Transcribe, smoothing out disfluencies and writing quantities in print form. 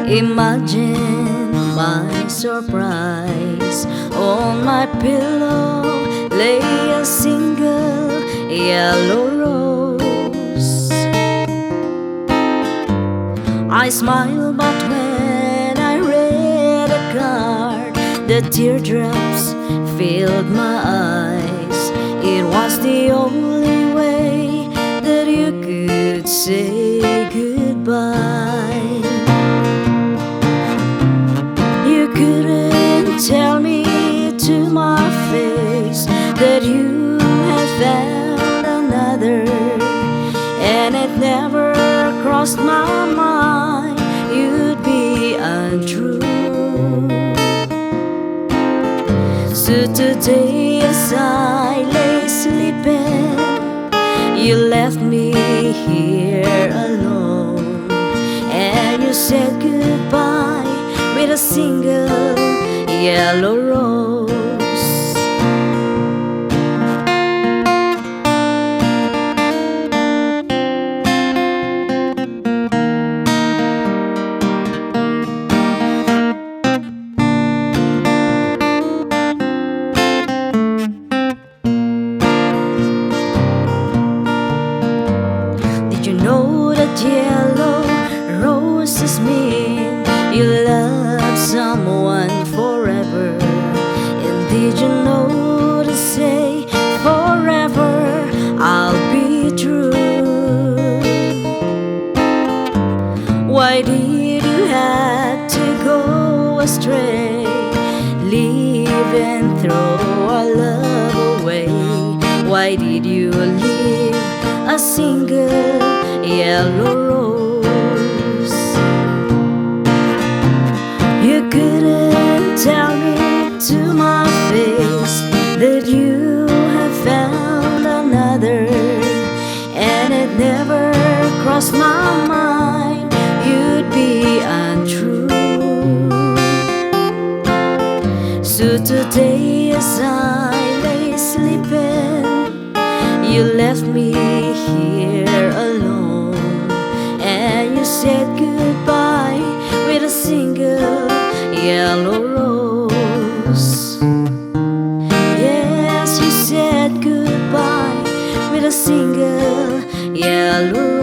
Imagine my surprise. On my pillow lay a single yellow rose. I smiled, but when I read the card, the teardrops filled my eyes. It was the only way that you could say goodbye. You couldn't tell me to my face that you had found another, and it never crossed my mind you'd be untrue. So today as I lay sleeping, you left me here alone, and you said goodbye with a single yellow rose. Did you know that yellow roses mean you love someone forever? And did you know to say forever I'll be true? Why did you have to go astray, leave and throw our love away? Why did you leave a single yellow rose? You couldn't tell me to my face that you have found another, and it never crossed my mind you'd be untrue. So today as I lay sleeping, you left me here alone, and you said goodbye with a single yellow rose. Yes, you said goodbye with a single yellow rose.